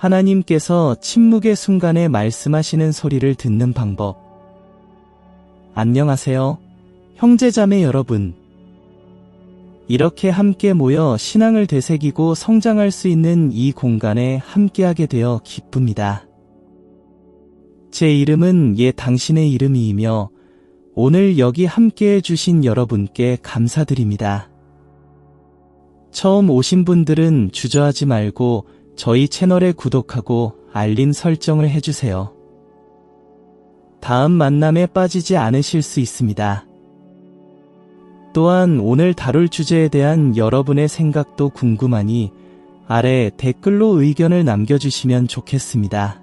하나님께서 침묵의 순간에 말씀하시는 소리를 듣는 방법. 안녕하세요, 형제자매 여러분. 이렇게 함께 모여 신앙을 되새기고 성장할 수 있는 이 공간에 함께하게 되어 기쁩니다. 제 이름은 당신의 이름이이며 오늘 여기 함께해 주신 여러분께 감사드립니다. 처음 오신 분들은 주저하지 말고 저희 채널에 구독하고 알림 설정을 해주세요. 다음 만남에 빠지지 않으실 수 있습니다. 또한 오늘 다룰 주제에 대한 여러분의 생각도 궁금하니 아래 댓글로 의견을 남겨주시면 좋겠습니다.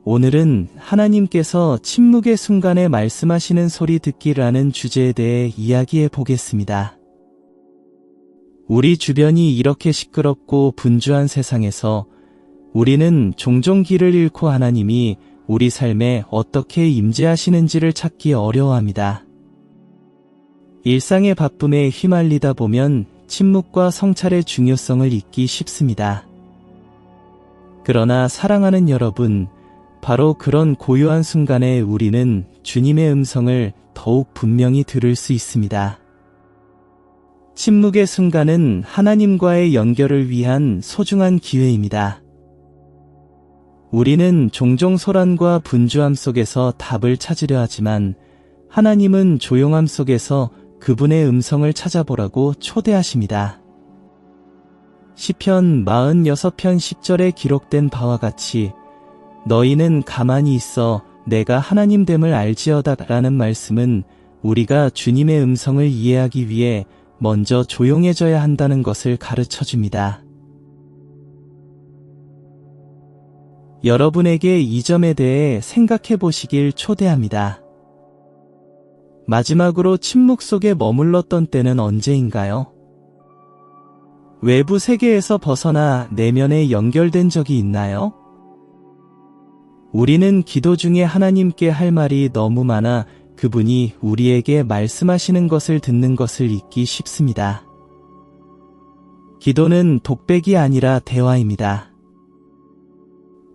오늘은 하나님께서 침묵의 순간에 말씀하시는 소리 듣기라는 주제에 대해 이야기해 보겠습니다. 우리 주변이 이렇게 시끄럽고 분주한 세상에서 우리는 종종 길을 잃고 하나님이 우리 삶에 어떻게 임재하시는지를 찾기 어려워합니다. 일상의 바쁨에 휘말리다 보면 침묵과 성찰의 중요성을 잊기 쉽습니다. 그러나 사랑하는 여러분, 바로 그런 고요한 순간에 우리는 주님의 음성을 더욱 분명히 들을 수 있습니다. 침묵의 순간은 하나님과의 연결을 위한 소중한 기회입니다. 우리는 종종 소란과 분주함 속에서 답을 찾으려 하지만 하나님은 조용함 속에서 그분의 음성을 찾아보라고 초대하십니다. 시편 46편 10절에 기록된 바와 같이 너희는 가만히 있어 내가 하나님됨을 알지어다 라는 말씀은 우리가 주님의 음성을 이해하기 위해 먼저 조용해져야 한다는 것을 가르쳐 줍니다. 여러분에게 이 점에 대해 생각해 보시길 초대합니다. 마지막으로 침묵 속에 머물렀던 때는 언제인가요? 외부 세계에서 벗어나 내면에 연결된 적이 있나요? 우리는 기도 중에 하나님께 할 말이 너무 많아 그분이 우리에게 말씀하시는 것을 듣는 것을 잊기 쉽습니다. 기도는 독백이 아니라 대화입니다.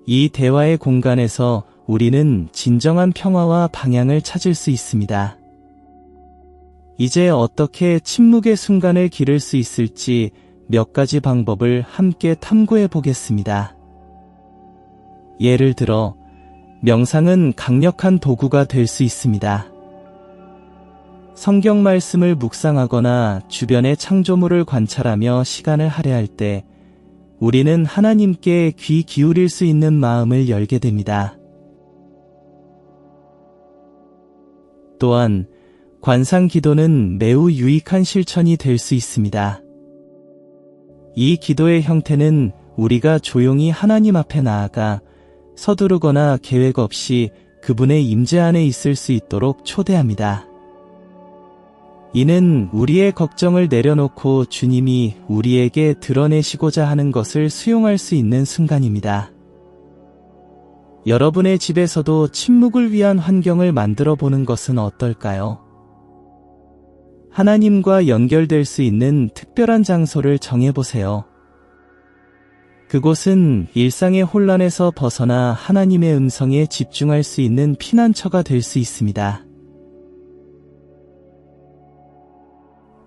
이 대화의 공간에서 우리는 진정한 평화와 방향을 찾을 수 있습니다. 이제 어떻게 침묵의 순간을 기를 수 있을지 몇 가지 방법을 함께 탐구해 보겠습니다. 예를 들어, 명상은 강력한 도구가 될 수 있습니다. 성경 말씀을 묵상하거나 주변의 창조물을 관찰하며 시간을 할애할 때 우리는 하나님께 귀 기울일 수 있는 마음을 열게 됩니다. 또한 관상 기도는 매우 유익한 실천이 될 수 있습니다. 이 기도의 형태는 우리가 조용히 하나님 앞에 나아가 서두르거나 계획 없이 그분의 임재 안에 있을 수 있도록 초대합니다. 이는 우리의 걱정을 내려놓고 주님이 우리에게 드러내시고자 하는 것을 수용할 수 있는 순간입니다. 여러분의 집에서도 침묵을 위한 환경을 만들어 보는 것은 어떨까요? 하나님과 연결될 수 있는 특별한 장소를 정해보세요. 그곳은 일상의 혼란에서 벗어나 하나님의 음성에 집중할 수 있는 피난처가 될 수 있습니다.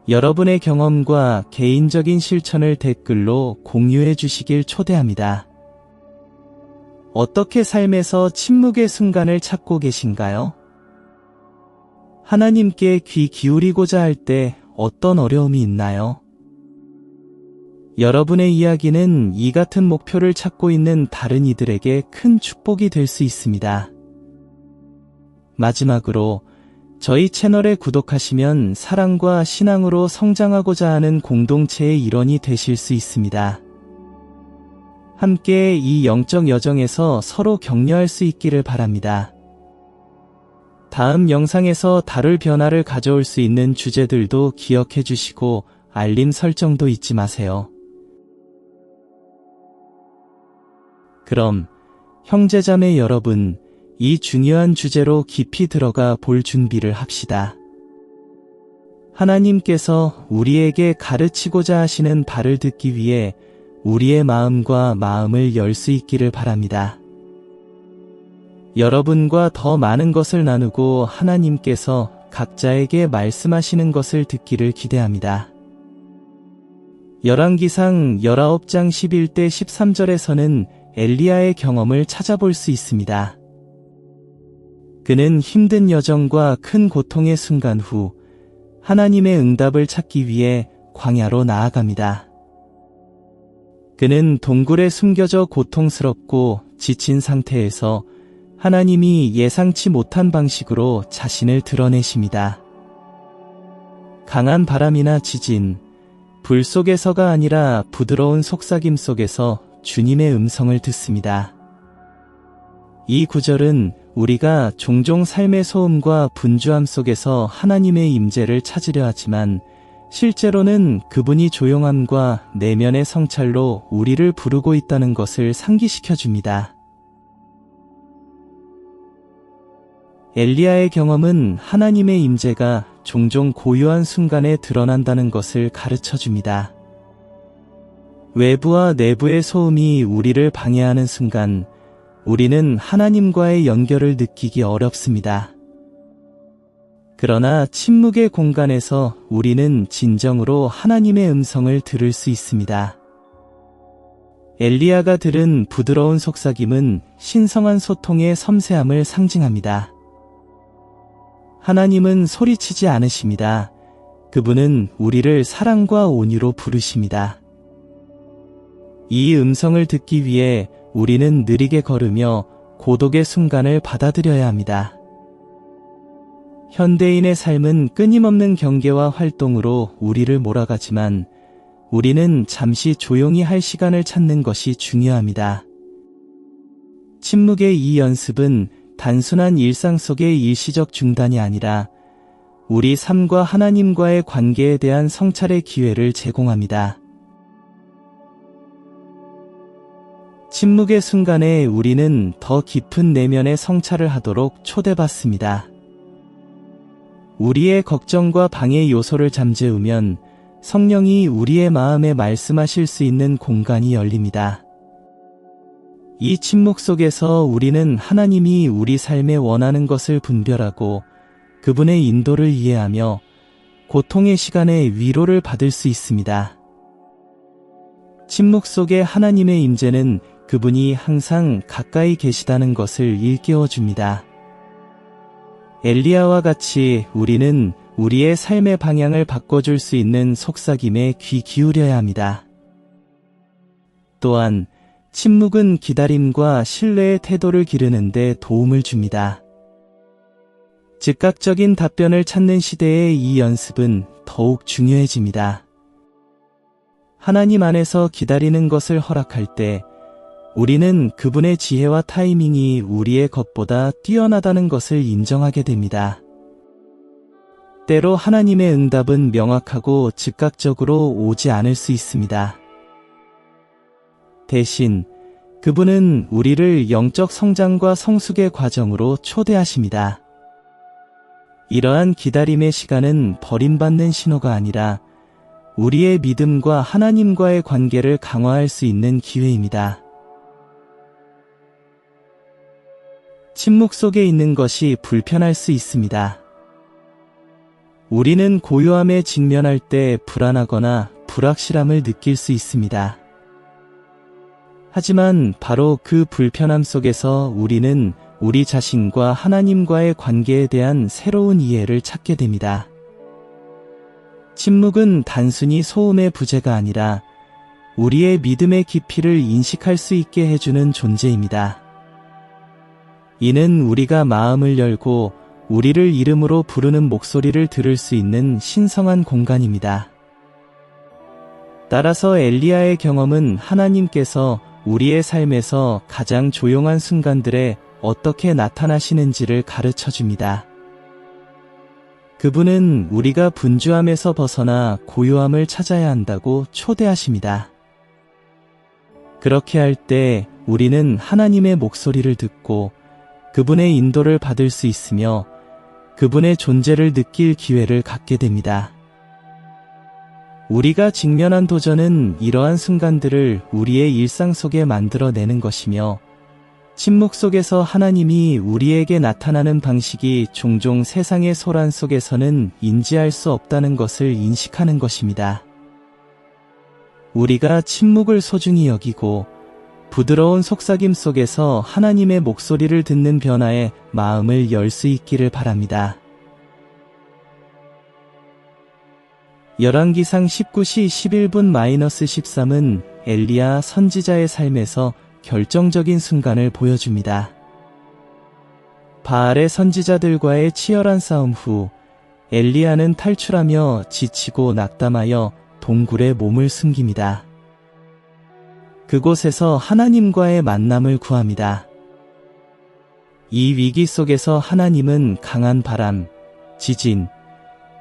여러분의 경험과 개인적인 실천을 댓글로 공유해 주시길 초대합니다. 어떻게 삶에서 침묵의 순간을 찾고 계신가요? 하나님께 귀 기울이고자 할 때 어떤 어려움이 있나요? 여러분의 이야기는 이 같은 목표를 찾고 있는 다른 이들에게 큰 축복이 될 수 있습니다. 마지막으로 저희 채널에 구독하시면 사랑과 신앙으로 성장하고자 하는 공동체의 일원이 되실 수 있습니다. 함께 이 영적 여정에서 서로 격려할 수 있기를 바랍니다. 다음 영상에서 다룰 변화를 가져올 수 있는 주제들도 기억해 주시고 알림 설정도 잊지 마세요. 그럼 형제자매 여러분, 이 중요한 주제로 깊이 들어가 볼 준비를 합시다. 하나님께서 우리에게 가르치고자 하시는 바를 듣기 위해 우리의 마음과 마음을 열 수 있기를 바랍니다. 여러분과 더 많은 것을 나누고 하나님께서 각자에게 말씀하시는 것을 듣기를 기대합니다. 열왕기상 19장 11대 13절에서는 엘리야의 경험을 찾아볼 수 있습니다. 그는 힘든 여정과 큰 고통의 순간 후 하나님의 응답을 찾기 위해 광야로 나아갑니다. 그는 동굴에 숨겨져 고통스럽고 지친 상태에서 하나님이 예상치 못한 방식으로 자신을 드러내십니다. 강한 바람이나 지진, 불 속에서가 아니라 부드러운 속삭임 속에서 주님의 음성을 듣습니다. 이 구절은 우리가 종종 삶의 소음과 분주함 속에서 하나님의 임재를 찾으려 하지만 실제로는 그분이 조용함과 내면의 성찰로 우리를 부르고 있다는 것을 상기시켜 줍니다. 엘리야의 경험은 하나님의 임재가 종종 고요한 순간에 드러난다는 것을 가르쳐 줍니다. 외부와 내부의 소음이 우리를 방해하는 순간 우리는 하나님과의 연결을 느끼기 어렵습니다. 그러나 침묵의 공간에서 우리는 진정으로 하나님의 음성을 들을 수 있습니다. 엘리야가 들은 부드러운 속삭임은 신성한 소통의 섬세함을 상징합니다. 하나님은 소리치지 않으십니다. 그분은 우리를 사랑과 온유로 부르십니다. 이 음성을 듣기 위해 우리는 느리게 걸으며 고독의 순간을 받아들여야 합니다. 현대인의 삶은 끊임없는 경계와 활동으로 우리를 몰아가지만 우리는 잠시 조용히 할 시간을 찾는 것이 중요합니다. 침묵의 이 연습은 단순한 일상 속의 일시적 중단이 아니라 우리 삶과 하나님과의 관계에 대한 성찰의 기회를 제공합니다. 침묵의 순간에 우리는 더 깊은 내면의 성찰을 하도록 초대받습니다. 우리의 걱정과 방해 요소를 잠재우면 성령이 우리의 마음에 말씀하실 수 있는 공간이 열립니다. 이 침묵 속에서 우리는 하나님이 우리 삶에 원하는 것을 분별하고 그분의 인도를 이해하며 고통의 시간에 위로를 받을 수 있습니다. 침묵 속의 하나님의 임재는 그분이 항상 가까이 계시다는 것을 일깨워 줍니다. 엘리야와 같이 우리는 우리의 삶의 방향을 바꿔줄 수 있는 속삭임에 귀 기울여야 합니다. 또한 침묵은 기다림과 신뢰의 태도를 기르는 데 도움을 줍니다. 즉각적인 답변을 찾는 시대의 이 연습은 더욱 중요해집니다. 하나님 안에서 기다리는 것을 허락할 때 우리는 그분의 지혜와 타이밍이 우리의 것보다 뛰어나다는 것을 인정하게 됩니다. 때로 하나님의 응답은 명확하고 즉각적으로 오지 않을 수 있습니다. 대신 그분은 우리를 영적 성장과 성숙의 과정으로 초대하십니다. 이러한 기다림의 시간은 버림받는 신호가 아니라 우리의 믿음과 하나님과의 관계를 강화할 수 있는 기회입니다. 침묵 속에 있는 것이 불편할 수 있습니다. 우리는 고요함에 직면할 때 불안하거나 불확실함을 느낄 수 있습니다. 하지만 바로 그 불편함 속에서 우리는 우리 자신과 하나님과의 관계에 대한 새로운 이해를 찾게 됩니다. 침묵은 단순히 소음의 부재가 아니라 우리의 믿음의 깊이를 인식할 수 있게 해주는 존재입니다. 이는 우리가 마음을 열고 우리를 이름으로 부르는 목소리를 들을 수 있는 신성한 공간입니다. 따라서 엘리야의 경험은 하나님께서 우리의 삶에서 가장 조용한 순간들에 어떻게 나타나시는지를 가르쳐 줍니다. 그분은 우리가 분주함에서 벗어나 고요함을 찾아야 한다고 초대하십니다. 그렇게 할 때 우리는 하나님의 목소리를 듣고 그분의 인도를 받을 수 있으며 그분의 존재를 느낄 기회를 갖게 됩니다. 우리가 직면한 도전은 이러한 순간들을 우리의 일상 속에 만들어내는 것이며, 침묵 속에서 하나님이 우리에게 나타나는 방식이 종종 세상의 소란 속에서는 인지할 수 없다는 것을 인식하는 것입니다. 우리가 침묵을 소중히 여기고 부드러운 속삭임 속에서 하나님의 목소리를 듣는 변화에 마음을 열 수 있기를 바랍니다. 열왕기상 19시 11분-13은 엘리야 선지자의 삶에서 결정적인 순간을 보여줍니다. 바알의 선지자들과의 치열한 싸움 후 엘리야는 탈출하며 지치고 낙담하여 동굴에 몸을 숨깁니다. 그곳에서 하나님과의 만남을 구합니다. 이 위기 속에서 하나님은 강한 바람, 지진,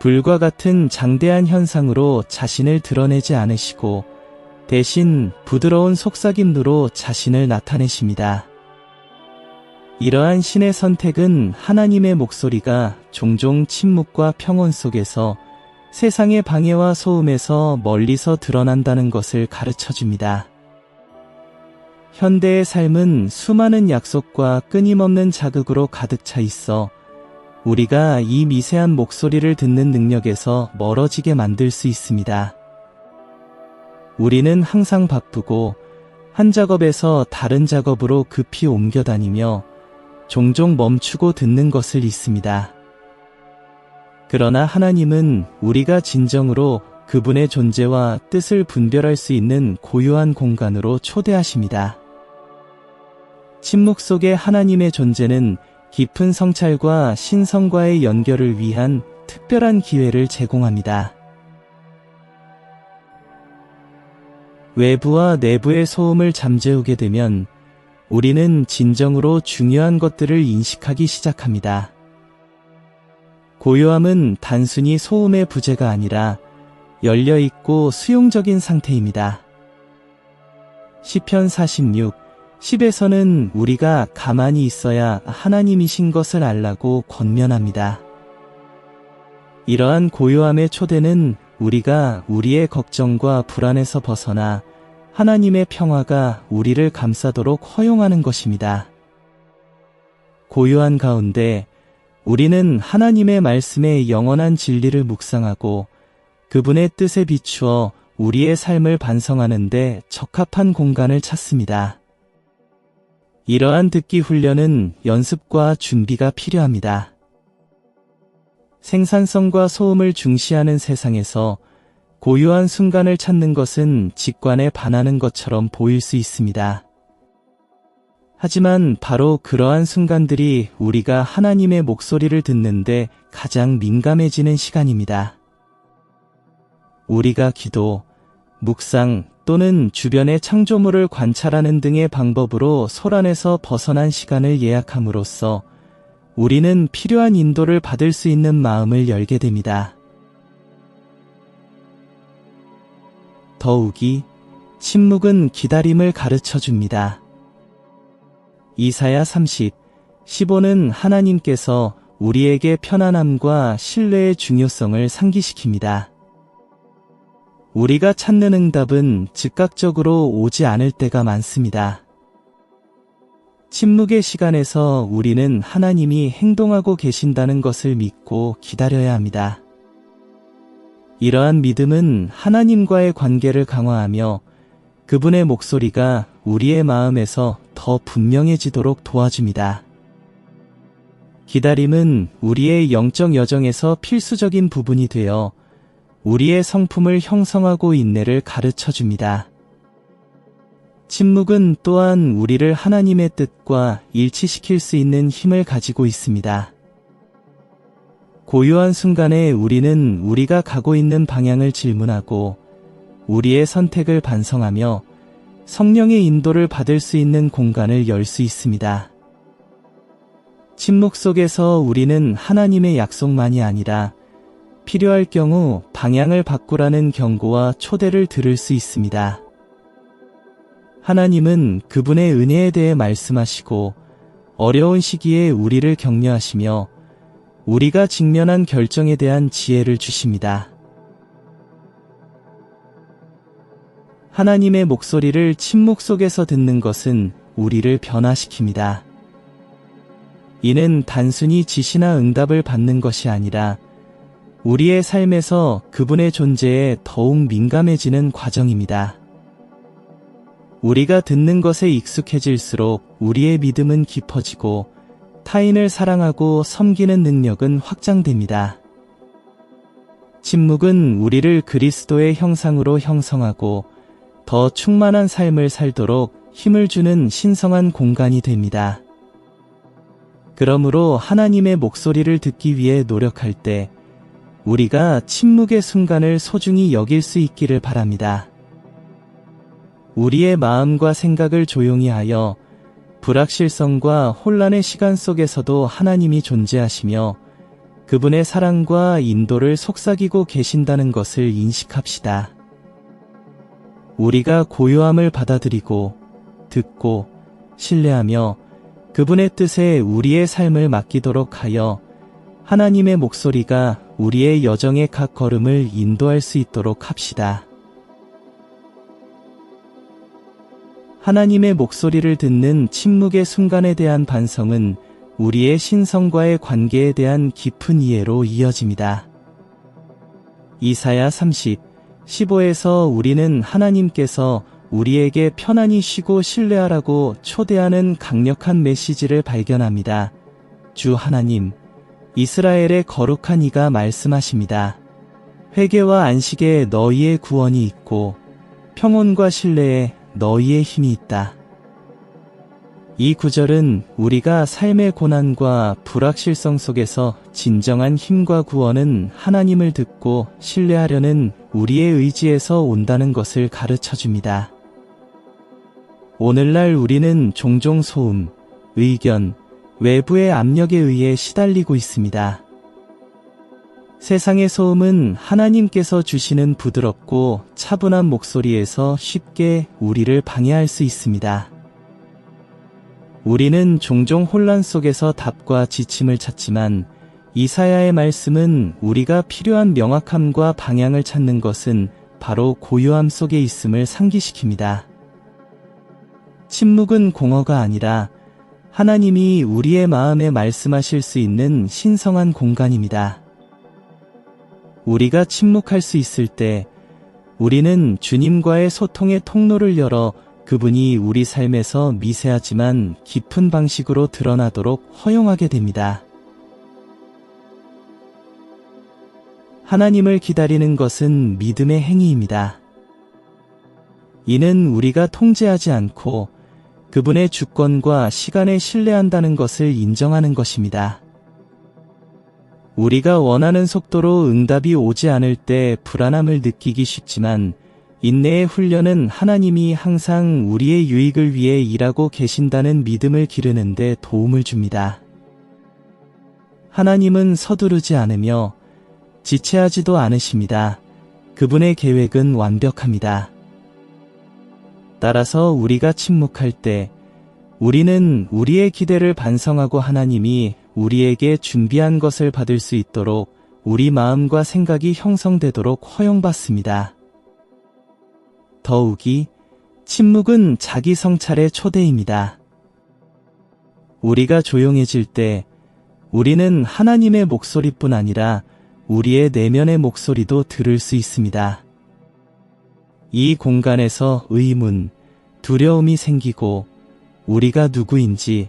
불과 같은 장대한 현상으로 자신을 드러내지 않으시고 대신 부드러운 속삭임으로 자신을 나타내십니다. 이러한 신의 선택은 하나님의 목소리가 종종 침묵과 평온 속에서 세상의 방해와 소음에서 멀리서 드러난다는 것을 가르쳐줍니다. 현대의 삶은 수많은 약속과 끊임없는 자극으로 가득 차 있어 우리가 이 미세한 목소리를 듣는 능력에서 멀어지게 만들 수 있습니다. 우리는 항상 바쁘고 한 작업에서 다른 작업으로 급히 옮겨 다니며 종종 멈추고 듣는 것을 잊습니다. 그러나 하나님은 우리가 진정으로 그분의 존재와 뜻을 분별할 수 있는 고요한 공간으로 초대하십니다. 침묵 속의 하나님의 존재는 깊은 성찰과 신성과의 연결을 위한 특별한 기회를 제공합니다. 외부와 내부의 소음을 잠재우게 되면 우리는 진정으로 중요한 것들을 인식하기 시작합니다. 고요함은 단순히 소음의 부재가 아니라 열려있고 수용적인 상태입니다. 시편 46, 10에서는 우리가 가만히 있어야 하나님이신 것을 알라고 권면합니다. 이러한 고요함의 초대는 우리가 우리의 걱정과 불안에서 벗어나 하나님의 평화가 우리를 감싸도록 허용하는 것입니다. 고요한 가운데 우리는 하나님의 말씀의 영원한 진리를 묵상하고 그분의 뜻에 비추어 우리의 삶을 반성하는 데 적합한 공간을 찾습니다. 이러한 듣기 훈련은 연습과 준비가 필요합니다. 생산성과 소음을 중시하는 세상에서 고요한 순간을 찾는 것은 직관에 반하는 것처럼 보일 수 있습니다. 하지만 바로 그러한 순간들이 우리가 하나님의 목소리를 듣는데 가장 민감해지는 시간입니다. 우리가 기도, 묵상 또는 주변의 창조물을 관찰하는 등의 방법으로 소란에서 벗어난 시간을 예약함으로써 우리는 필요한 인도를 받을 수 있는 마음을 열게 됩니다. 더욱이 침묵은 기다림을 가르쳐 줍니다. 이사야 30, 15는 하나님께서 우리에게 편안함과 신뢰의 중요성을 상기시킵니다. 우리가 찾는 응답은 즉각적으로 오지 않을 때가 많습니다. 침묵의 시간에서 우리는 하나님이 행동하고 계신다는 것을 믿고 기다려야 합니다. 이러한 믿음은 하나님과의 관계를 강화하며 그분의 목소리가 우리의 마음에서 더 분명해지도록 도와줍니다. 기다림은 우리의 영적 여정에서 필수적인 부분이 되어 우리의 성품을 형성하고 인내를 가르쳐 줍니다. 침묵은 또한 우리를 하나님의 뜻과 일치시킬 수 있는 힘을 가지고 있습니다. 고요한 순간에 우리는 우리가 가고 있는 방향을 질문하고 우리의 선택을 반성하며 성령의 인도를 받을 수 있는 공간을 열 수 있습니다. 침묵 속에서 우리는 하나님의 약속만이 아니라 필요할 경우 방향을 바꾸라는 경고와 초대를 들을 수 있습니다. 하나님은 그분의 은혜에 대해 말씀하시고 어려운 시기에 우리를 격려하시며 우리가 직면한 결정에 대한 지혜를 주십니다. 하나님의 목소리를 침묵 속에서 듣는 것은 우리를 변화시킵니다. 이는 단순히 지시나 응답을 받는 것이 아니라 우리의 삶에서 그분의 존재에 더욱 민감해지는 과정입니다. 우리가 듣는 것에 익숙해질수록 우리의 믿음은 깊어지고 타인을 사랑하고 섬기는 능력은 확장됩니다. 침묵은 우리를 그리스도의 형상으로 형성하고 더 충만한 삶을 살도록 힘을 주는 신성한 공간이 됩니다. 그러므로 하나님의 목소리를 듣기 위해 노력할 때 우리가 침묵의 순간을 소중히 여길 수 있기를 바랍니다. 우리의 마음과 생각을 조용히 하여 불확실성과 혼란의 시간 속에서도 하나님이 존재하시며 그분의 사랑과 인도를 속삭이고 계신다는 것을 인식합시다. 우리가 고요함을 받아들이고 듣고 신뢰하며 그분의 뜻에 우리의 삶을 맡기도록 하여 하나님의 목소리가 우리의 여정의 각 걸음을 인도할 수 있도록 합시다. 하나님의 목소리를 듣는 침묵의 순간에 대한 반성은 우리의 신성과의 관계에 대한 깊은 이해로 이어집니다. 이사야 30, 15에서 우리는 하나님께서 우리에게 편안히 쉬고 신뢰하라고 초대하는 강력한 메시지를 발견합니다. 주 하나님, 이스라엘의 거룩한 이가 말씀하십니다. 회개와 안식에 너희의 구원이 있고 평온과 신뢰에 너희의 힘이 있다. 이 구절은 우리가 삶의 고난과 불확실성 속에서 진정한 힘과 구원은 하나님을 듣고 신뢰하려는 우리의 의지에서 온다는 것을 가르쳐 줍니다. 오늘날 우리는 종종 소음, 의견, 외부의 압력에 의해 시달리고 있습니다. 세상의 소음은 하나님께서 주시는 부드럽고 차분한 목소리에서 쉽게 우리를 방해할 수 있습니다. 우리는 종종 혼란 속에서 답과 지침을 찾지만 이사야의 말씀은 우리가 필요한 명확함과 방향을 찾는 것은 바로 고요함 속에 있음을 상기시킵니다. 침묵은 공허가 아니라 하나님이 우리의 마음에 말씀하실 수 있는 신성한 공간입니다. 우리가 침묵할 수 있을 때 우리는 주님과의 소통의 통로를 열어 그분이 우리 삶에서 미세하지만 깊은 방식으로 드러나도록 허용하게 됩니다. 하나님을 기다리는 것은 믿음의 행위입니다. 이는 우리가 통제하지 않고 그분의 주권과 시간에 신뢰한다는 것을 인정하는 것입니다. 우리가 원하는 속도로 응답이 오지 않을 때 불안함을 느끼기 쉽지만 인내의 훈련은 하나님이 항상 우리의 유익을 위해 일하고 계신다는 믿음을 기르는 데 도움을 줍니다. 하나님은 서두르지 않으며 지체하지도 않으십니다. 그분의 계획은 완벽합니다. 따라서 우리가 침묵할 때 우리는 우리의 기대를 반성하고 하나님이 우리에게 준비한 것을 받을 수 있도록 우리 마음과 생각이 형성되도록 허용받습니다. 더욱이 침묵은 자기 성찰의 초대입니다. 우리가 조용해질 때 우리는 하나님의 목소리뿐 아니라 우리의 내면의 목소리도 들을 수 있습니다. 이 공간에서 의문, 두려움이 생기고 우리가 누구인지,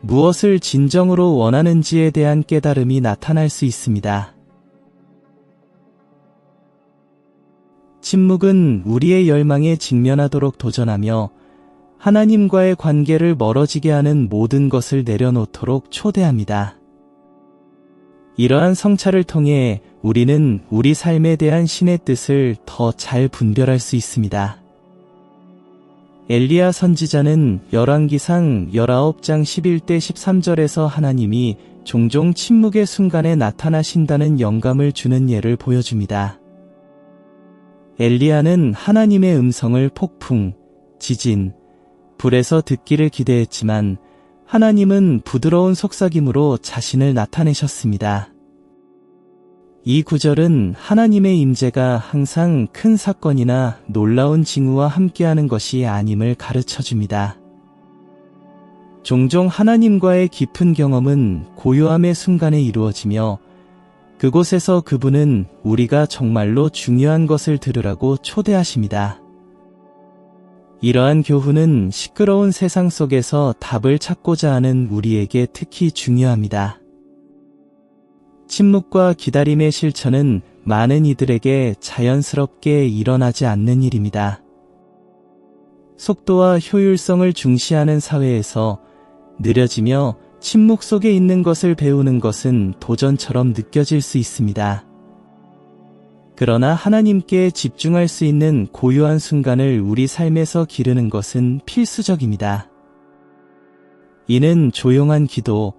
무엇을 진정으로 원하는지에 대한 깨달음이 나타날 수 있습니다. 침묵은 우리의 열망에 직면하도록 도전하며 하나님과의 관계를 멀어지게 하는 모든 것을 내려놓도록 초대합니다. 이러한 성찰을 통해 우리는 우리 삶에 대한 신의 뜻을 더 잘 분별할 수 있습니다. 엘리야 선지자는 열왕기상 19장 11대 13절에서 하나님이 종종 침묵의 순간에 나타나신다는 영감을 주는 예를 보여줍니다. 엘리야는 하나님의 음성을 폭풍, 지진, 불에서 듣기를 기대했지만 하나님은 부드러운 속삭임으로 자신을 나타내셨습니다. 이 구절은 하나님의 임재가 항상 큰 사건이나 놀라운 징후와 함께하는 것이 아님을 가르쳐 줍니다. 종종 하나님과의 깊은 경험은 고요함의 순간에 이루어지며 그곳에서 그분은 우리가 정말로 중요한 것을 들으라고 초대하십니다. 이러한 교훈은 시끄러운 세상 속에서 답을 찾고자 하는 우리에게 특히 중요합니다. 침묵과 기다림의 실천은 많은 이들에게 자연스럽게 일어나지 않는 일입니다. 속도와 효율성을 중시하는 사회에서 느려지며 침묵 속에 있는 것을 배우는 것은 도전처럼 느껴질 수 있습니다. 그러나 하나님께 집중할 수 있는 고요한 순간을 우리 삶에서 기르는 것은 필수적입니다. 이는 조용한 기도,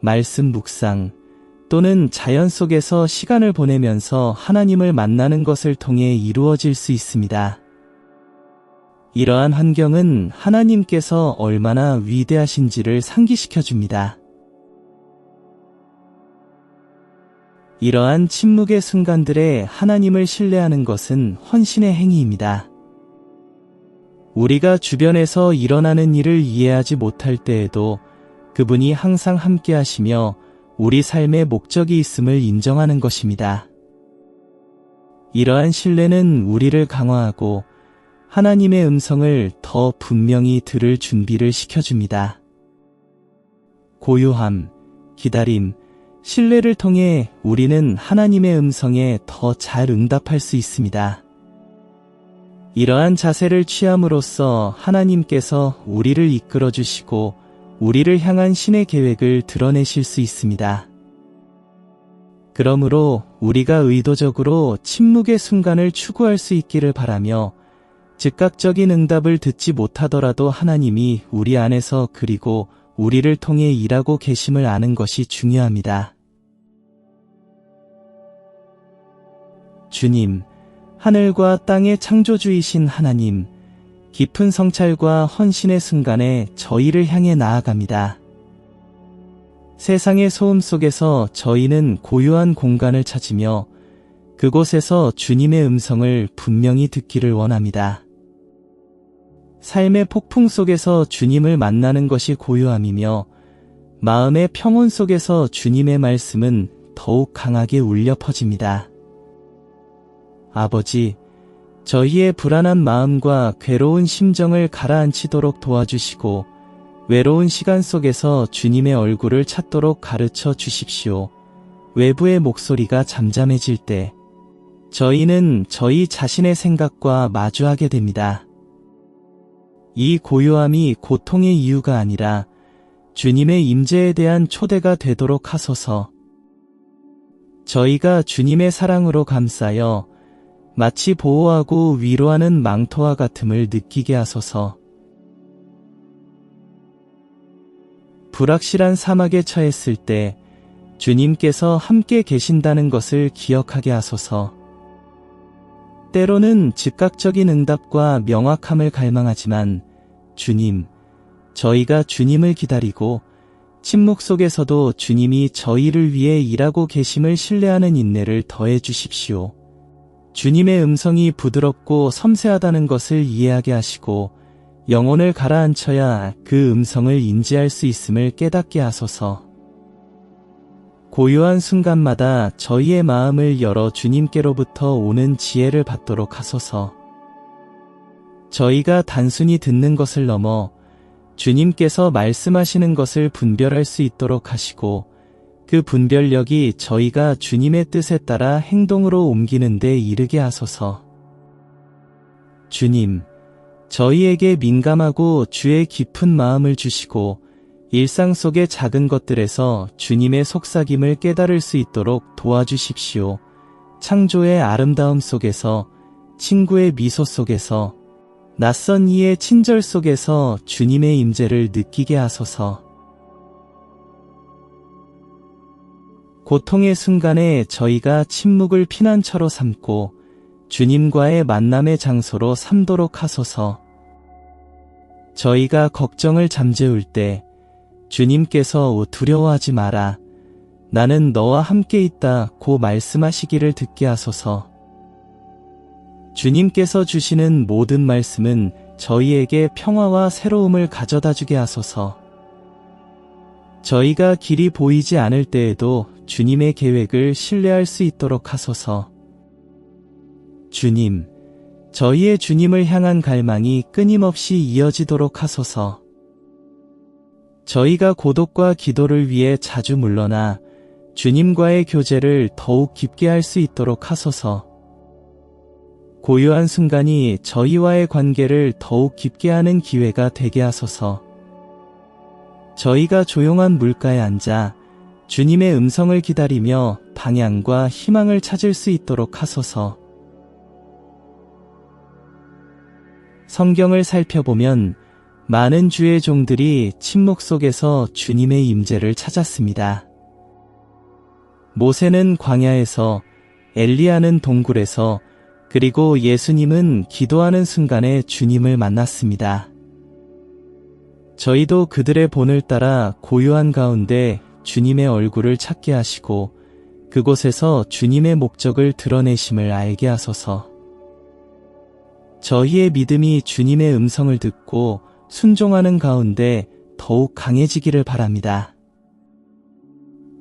말씀 묵상, 또는 자연 속에서 시간을 보내면서 하나님을 만나는 것을 통해 이루어질 수 있습니다. 이러한 환경은 하나님께서 얼마나 위대하신지를 상기시켜 줍니다. 이러한 침묵의 순간들에 하나님을 신뢰하는 것은 헌신의 행위입니다. 우리가 주변에서 일어나는 일을 이해하지 못할 때에도 그분이 항상 함께 하시며 우리 삶의 목적이 있음을 인정하는 것입니다. 이러한 신뢰는 우리를 강화하고 하나님의 음성을 더 분명히 들을 준비를 시켜줍니다. 고요함, 기다림, 신뢰를 통해 우리는 하나님의 음성에 더 잘 응답할 수 있습니다. 이러한 자세를 취함으로써 하나님께서 우리를 이끌어 주시고 우리를 향한 신의 계획을 드러내실 수 있습니다. 그러므로 우리가 의도적으로 침묵의 순간을 추구할 수 있기를 바라며 즉각적인 응답을 듣지 못하더라도 하나님이 우리 안에서 그리고 우리를 통해 일하고 계심을 아는 것이 중요합니다. 주님, 하늘과 땅의 창조주이신 하나님, 깊은 성찰과 헌신의 순간에 저희를 향해 나아갑니다. 세상의 소음 속에서 저희는 고요한 공간을 찾으며 그곳에서 주님의 음성을 분명히 듣기를 원합니다. 삶의 폭풍 속에서 주님을 만나는 것이 고요함이며 마음의 평온 속에서 주님의 말씀은 더욱 강하게 울려 퍼집니다. 아버지, 저희의 불안한 마음과 괴로운 심정을 가라앉히도록 도와주시고 외로운 시간 속에서 주님의 얼굴을 찾도록 가르쳐 주십시오. 외부의 목소리가 잠잠해질 때 저희는 저희 자신의 생각과 마주하게 됩니다. 이 고요함이 고통의 이유가 아니라 주님의 임재에 대한 초대가 되도록 하소서. 저희가 주님의 사랑으로 감싸여 마치 보호하고 위로하는 망토와 같음을 느끼게 하소서. 불확실한 사막에 처했을 때 주님께서 함께 계신다는 것을 기억하게 하소서. 때로는 즉각적인 응답과 명확함을 갈망하지만 주님, 저희가 주님을 기다리고 침묵 속에서도 주님이 저희를 위해 일하고 계심을 신뢰하는 인내를 더해 주십시오. 주님의 음성이 부드럽고 섬세하다는 것을 이해하게 하시고 영혼을 가라앉혀야 그 음성을 인지할 수 있음을 깨닫게 하소서. 고요한 순간마다 저희의 마음을 열어 주님께로부터 오는 지혜를 받도록 하소서. 저희가 단순히 듣는 것을 넘어 주님께서 말씀하시는 것을 분별할 수 있도록 하시고 그 분별력이 저희가 주님의 뜻에 따라 행동으로 옮기는 데 이르게 하소서. 주님, 저희에게 민감하고 주의 깊은 마음을 주시고 일상 속의 작은 것들에서 주님의 속삭임을 깨달을 수 있도록 도와주십시오. 창조의 아름다움 속에서, 친구의 미소 속에서, 낯선 이의 친절 속에서 주님의 임재를 느끼게 하소서. 고통의 순간에 저희가 침묵을 피난처로 삼고 주님과의 만남의 장소로 삼도록 하소서. 저희가 걱정을 잠재울 때 주님께서 두려워하지 마라. 나는 너와 함께 있다고 말씀하시기를 듣게 하소서. 주님께서 주시는 모든 말씀은 저희에게 평화와 새로움을 가져다 주게 하소서. 저희가 길이 보이지 않을 때에도 주님의 계획을 신뢰할 수 있도록 하소서. 주님, 저희의 주님을 향한 갈망이 끊임없이 이어지도록 하소서. 저희가 고독과 기도를 위해 자주 물러나 주님과의 교제를 더욱 깊게 할 수 있도록 하소서. 고요한 순간이 저희와의 관계를 더욱 깊게 하는 기회가 되게 하소서. 저희가 조용한 물가에 앉아 주님의 음성을 기다리며 방향과 희망을 찾을 수 있도록 하소서. 성경을 살펴보면 많은 주의 종들이 침묵 속에서 주님의 임재를 찾았습니다. 모세는 광야에서, 엘리야는 동굴에서, 그리고 예수님은 기도하는 순간에 주님을 만났습니다. 저희도 그들의 본을 따라 고요한 가운데 주님의 얼굴을 찾게 하시고 그곳에서 주님의 목적을 드러내심을 알게 하소서. 저희의 믿음이 주님의 음성을 듣고 순종하는 가운데 더욱 강해지기를 바랍니다.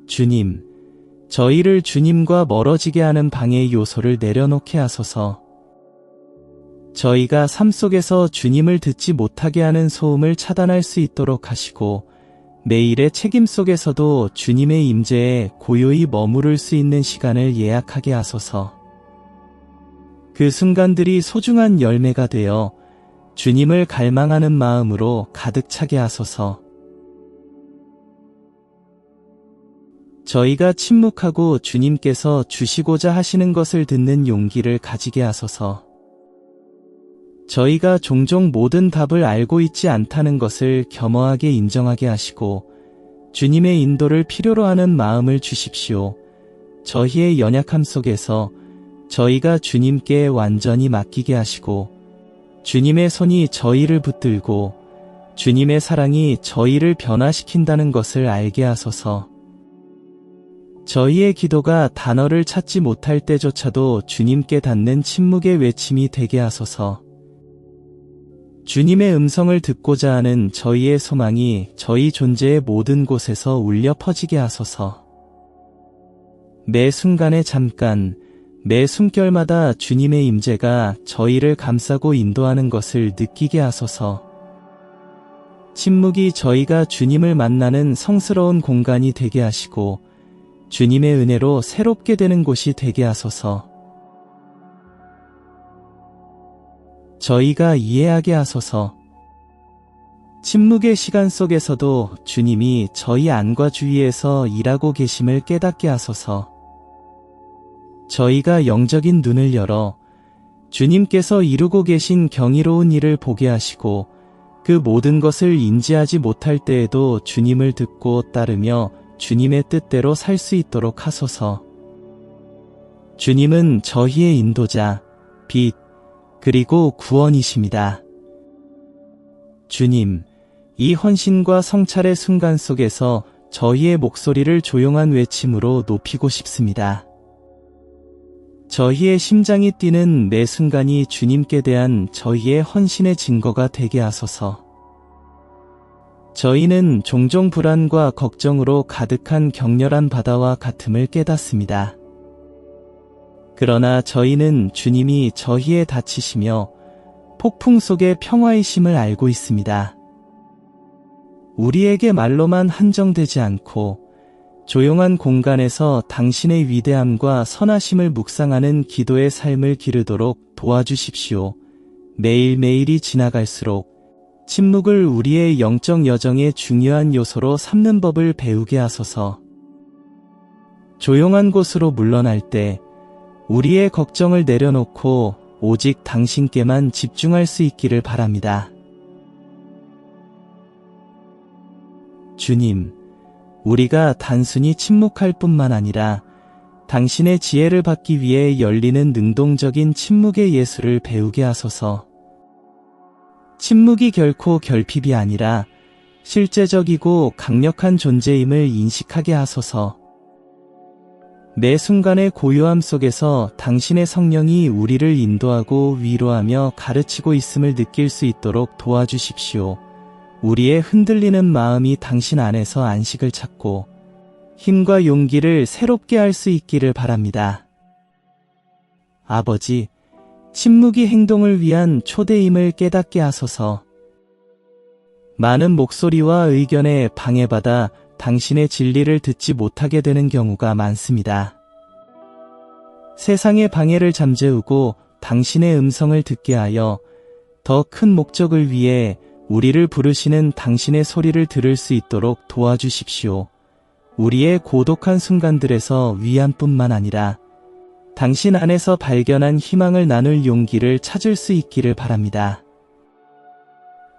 주님, 저희를 주님과 멀어지게 하는 방해의 요소를 내려놓게 하소서. 저희가 삶 속에서 주님을 듣지 못하게 하는 소음을 차단할 수 있도록 하시고 매일의 책임 속에서도 주님의 임재에 고요히 머무를 수 있는 시간을 예약하게 하소서. 그 순간들이 소중한 열매가 되어 주님을 갈망하는 마음으로 가득 차게 하소서. 저희가 침묵하고 주님께서 주시고자 하시는 것을 듣는 용기를 가지게 하소서. 저희가 종종 모든 답을 알고 있지 않다는 것을 겸허하게 인정하게 하시고 주님의 인도를 필요로 하는 마음을 주십시오. 저희의 연약함 속에서 저희가 주님께 완전히 맡기게 하시고 주님의 손이 저희를 붙들고 주님의 사랑이 저희를 변화시킨다는 것을 알게 하소서. 저희의 기도가 단어를 찾지 못할 때조차도 주님께 닿는 침묵의 외침이 되게 하소서. 주님의 음성을 듣고자 하는 저희의 소망이 저희 존재의 모든 곳에서 울려 퍼지게 하소서. 매 순간에 잠깐, 매 숨결마다 주님의 임재가 저희를 감싸고 인도하는 것을 느끼게 하소서. 침묵이 저희가 주님을 만나는 성스러운 공간이 되게 하시고 주님의 은혜로 새롭게 되는 곳이 되게 하소서. 저희가 이해하게 하소서. 침묵의 시간 속에서도 주님이 저희 안과 주위에서 일하고 계심을 깨닫게 하소서. 저희가 영적인 눈을 열어 주님께서 이루고 계신 경이로운 일을 보게 하시고 그 모든 것을 인지하지 못할 때에도 주님을 듣고 따르며 주님의 뜻대로 살 수 있도록 하소서. 주님은 저희의 인도자, 빛, 그리고 구원이십니다. 주님, 이 헌신과 성찰의 순간 속에서 저희의 목소리를 조용한 외침으로 높이고 싶습니다. 저희의 심장이 뛰는 매 순간이 주님께 대한 저희의 헌신의 증거가 되게 하소서. 저희는 종종 불안과 걱정으로 가득한 격렬한 바다와 같음을 깨닫습니다. 그러나 저희는 주님이 저희에 닫히시며 폭풍 속의 평화이심을 알고 있습니다. 우리에게 말로만 한정되지 않고 조용한 공간에서 당신의 위대함과 선하심을 묵상하는 기도의 삶을 기르도록 도와주십시오. 매일매일이 지나갈수록 침묵을 우리의 영적 여정의 중요한 요소로 삼는 법을 배우게 하소서. 조용한 곳으로 물러날 때 우리의 걱정을 내려놓고 오직 당신께만 집중할 수 있기를 바랍니다. 주님, 우리가 단순히 침묵할 뿐만 아니라 당신의 지혜를 받기 위해 열리는 능동적인 침묵의 예술을 배우게 하소서. 침묵이 결코 결핍이 아니라 실제적이고 강력한 존재임을 인식하게 하소서. 매 순간의 고요함 속에서 당신의 성령이 우리를 인도하고 위로하며 가르치고 있음을 느낄 수 있도록 도와주십시오. 우리의 흔들리는 마음이 당신 안에서 안식을 찾고 힘과 용기를 새롭게 할 수 있기를 바랍니다. 아버지, 침묵이 행동을 위한 초대임을 깨닫게 하소서. 많은 목소리와 의견에 방해받아 당신의 진리를 듣지 못하게 되는 경우가 많습니다. 세상의 방해를 잠재우고 당신의 음성을 듣게 하여 더 큰 목적을 위해 우리를 부르시는 당신의 소리를 들을 수 있도록 도와주십시오. 우리의 고독한 순간들에서 위안뿐만 아니라 당신 안에서 발견한 희망을 나눌 용기를 찾을 수 있기를 바랍니다.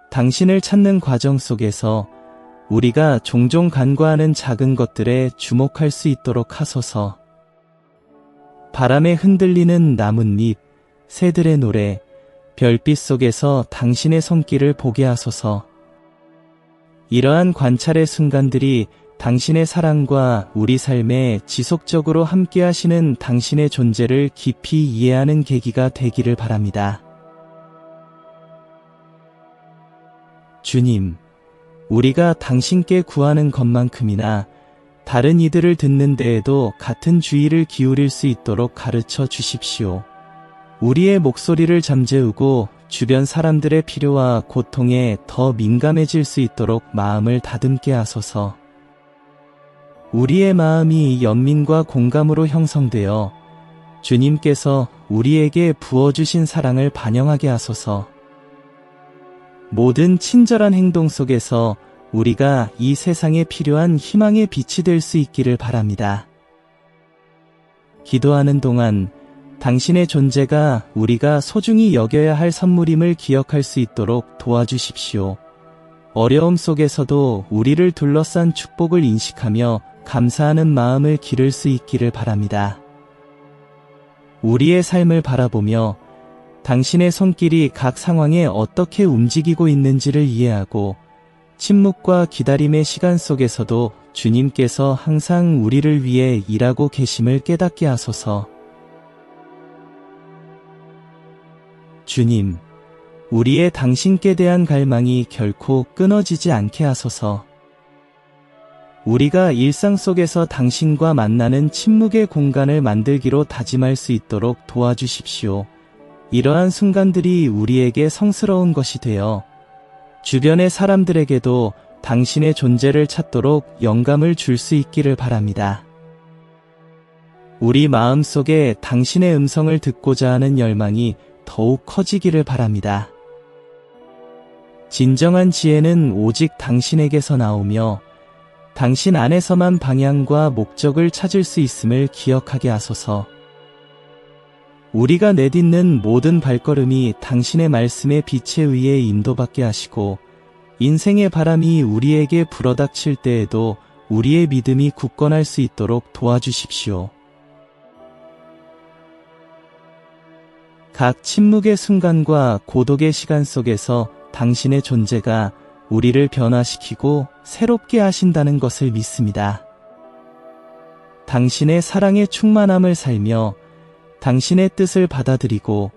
당신을 찾는 과정 속에서 우리가 종종 간과하는 작은 것들에 주목할 수 있도록 하소서. 바람에 흔들리는 나뭇잎, 새들의 노래, 별빛 속에서 당신의 손길을 보게 하소서. 이러한 관찰의 순간들이 당신의 사랑과 우리 삶에 지속적으로 함께 하시는 당신의 존재를 깊이 이해하는 계기가 되기를 바랍니다. 주님, 우리가 당신께 구하는 것만큼이나 다른 이들을 듣는 데에도 같은 주의를 기울일 수 있도록 가르쳐 주십시오. 우리의 목소리를 잠재우고 주변 사람들의 필요와 고통에 더 민감해질 수 있도록 마음을 다듬게 하소서. 우리의 마음이 연민과 공감으로 형성되어 주님께서 우리에게 부어주신 사랑을 반영하게 하소서. 모든 친절한 행동 속에서 우리가 이 세상에 필요한 희망의 빛이 될 수 있기를 바랍니다. 기도하는 동안 당신의 존재가 우리가 소중히 여겨야 할 선물임을 기억할 수 있도록 도와주십시오. 어려움 속에서도 우리를 둘러싼 축복을 인식하며 감사하는 마음을 기를 수 있기를 바랍니다. 우리의 삶을 바라보며 당신의 손길이 각 상황에 어떻게 움직이고 있는지를 이해하고 침묵과 기다림의 시간 속에서도 주님께서 항상 우리를 위해 일하고 계심을 깨닫게 하소서. 주님, 우리의 당신께 대한 갈망이 결코 끊어지지 않게 하소서. 우리가 일상 속에서 당신과 만나는 침묵의 공간을 만들기로 다짐할 수 있도록 도와주십시오. 이러한 순간들이 우리에게 성스러운 것이 되어 주변의 사람들에게도 당신의 존재를 찾도록 영감을 줄 수 있기를 바랍니다. 우리 마음속에 당신의 음성을 듣고자 하는 열망이 더욱 커지기를 바랍니다. 진정한 지혜는 오직 당신에게서 나오며 당신 안에서만 방향과 목적을 찾을 수 있음을 기억하게 하소서. 우리가 내딛는 모든 발걸음이 당신의 말씀의 빛에 의해 인도받게 하시고 인생의 바람이 우리에게 불어닥칠 때에도 우리의 믿음이 굳건할 수 있도록 도와주십시오. 각 침묵의 순간과 고독의 시간 속에서 당신의 존재가 우리를 변화시키고 새롭게 하신다는 것을 믿습니다. 당신의 사랑의 충만함을 살며 당신의 뜻을 받아들이고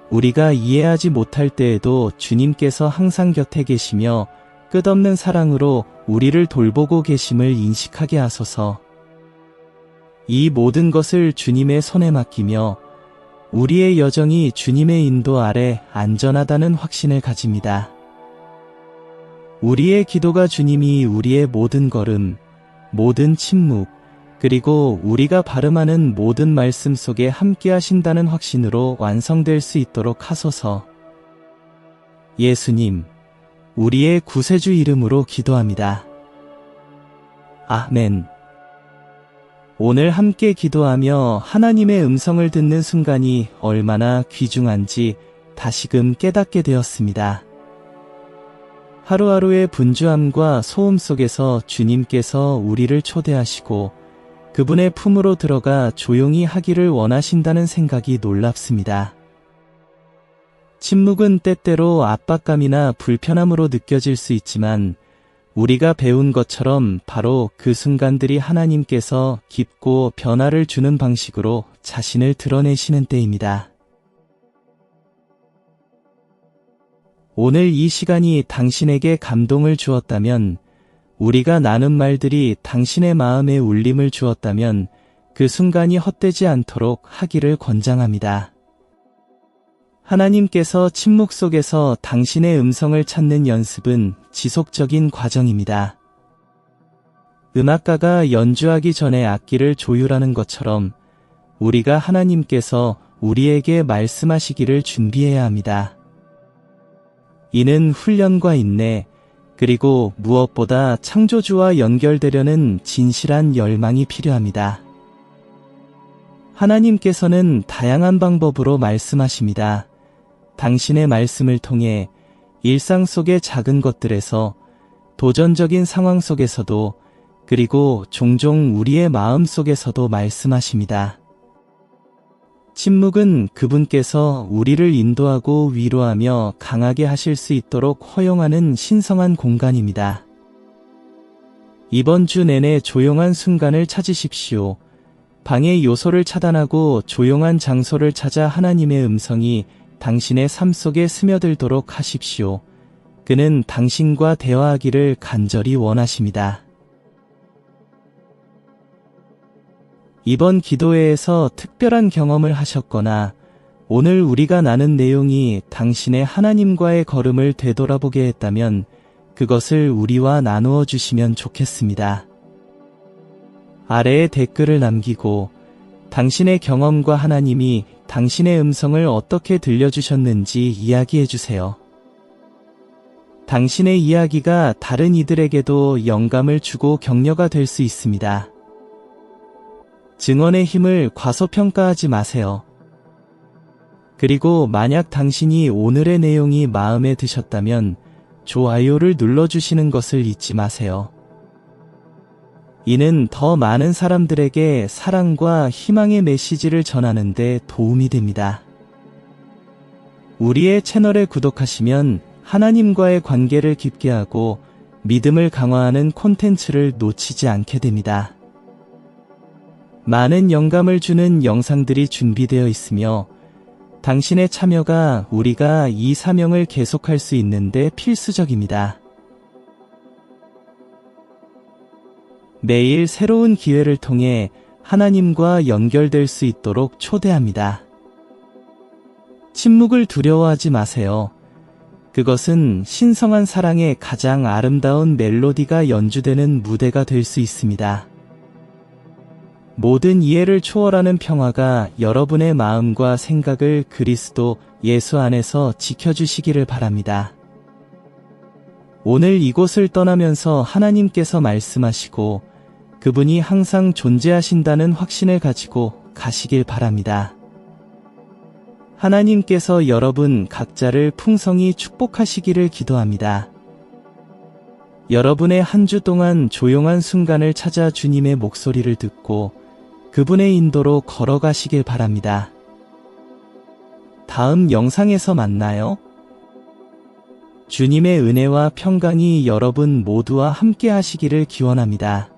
우리가 이해하지 못할 때에도 주님께서 항상 곁에 계시며 끝없는 사랑으로 우리를 돌보고 계심을 인식하게 하소서. 이 모든 것을 주님의 손에 맡기며 우리의 여정이 주님의 인도 아래 안전하다는 확신을 가집니다. 우리의 기도가 주님이 우리의 모든 걸음, 모든 침묵, 그리고 우리가 발음하는 모든 말씀 속에 함께 하신다는 확신으로 완성될 수 있도록 하소서. 예수님, 우리의 구세주 이름으로 기도합니다. 아멘. 오늘 함께 기도하며 하나님의 음성을 듣는 순간이 얼마나 귀중한지 다시금 깨닫게 되었습니다. 하루하루의 분주함과 소음 속에서 주님께서 우리를 초대하시고 그분의 품으로 들어가 조용히 하기를 원하신다는 생각이 놀랍습니다. 침묵은 때때로 압박감이나 불편함으로 느껴질 수 있지만 우리가 배운 것처럼 바로 그 순간들이 하나님께서 깊고 변화를 주는 방식으로 자신을 드러내시는 때입니다. 오늘 이 시간이 당신에게 감동을 주었다면, 우리가 나눈 말들이 당신의 마음에 울림을 주었다면 그 순간이 헛되지 않도록 하기를 권장합니다. 하나님께서 침묵 속에서 당신의 음성을 찾는 연습은 지속적인 과정입니다. 음악가가 연주하기 전에 악기를 조율하는 것처럼 우리가 하나님께서 우리에게 말씀하시기를 준비해야 합니다. 이는 훈련과 인내, 그리고 무엇보다 창조주와 연결되려는 진실한 열망이 필요합니다. 하나님께서는 다양한 방법으로 말씀하십니다. 당신의 말씀을 통해 일상 속의 작은 것들에서, 도전적인 상황 속에서도, 그리고 종종 우리의 마음 속에서도 말씀하십니다. 침묵은 그분께서 우리를 인도하고 위로하며 강하게 하실 수 있도록 허용하는 신성한 공간입니다. 이번 주 내내 조용한 순간을 찾으십시오. 방해 요소를 차단하고 조용한 장소를 찾아 하나님의 음성이 당신의 삶 속에 스며들도록 하십시오. 그는 당신과 대화하기를 간절히 원하십니다. 이번 기도회에서 특별한 경험을 하셨거나 오늘 우리가 나눈 내용이 당신의 하나님과의 걸음을 되돌아보게 했다면 그것을 우리와 나누어 주시면 좋겠습니다. 아래에 댓글을 남기고 당신의 경험과 하나님이 당신의 음성을 어떻게 들려주셨는지 이야기해 주세요. 당신의 이야기가 다른 이들에게도 영감을 주고 격려가 될 수 있습니다. 증언의 힘을 과소평가하지 마세요. 그리고 만약 당신이 오늘의 내용이 마음에 드셨다면 좋아요를 눌러주시는 것을 잊지 마세요. 이는 더 많은 사람들에게 사랑과 희망의 메시지를 전하는 데 도움이 됩니다. 우리의 채널에 구독하시면 하나님과의 관계를 깊게 하고 믿음을 강화하는 콘텐츠를 놓치지 않게 됩니다. 많은 영감을 주는 영상들이 준비되어 있으며 당신의 참여가 우리가 이 사명을 계속할 수 있는데 필수적입니다. 매일 새로운 기회를 통해 하나님과 연결될 수 있도록 초대합니다. 침묵을 두려워하지 마세요. 그것은 신성한 사랑의 가장 아름다운 멜로디가 연주되는 무대가 될 수 있습니다. 모든 이해를 초월하는 평화가 여러분의 마음과 생각을 그리스도 예수 안에서 지켜주시기를 바랍니다. 오늘 이곳을 떠나면서 하나님께서 말씀하시고 그분이 항상 존재하신다는 확신을 가지고 가시길 바랍니다. 하나님께서 여러분 각자를 풍성히 축복하시기를 기도합니다. 여러분의 한 주 동안 조용한 순간을 찾아 주님의 목소리를 듣고 그분의 인도로 걸어가시길 바랍니다. 다음 영상에서 만나요. 주님의 은혜와 평강이 여러분 모두와 함께 하시기를 기원합니다.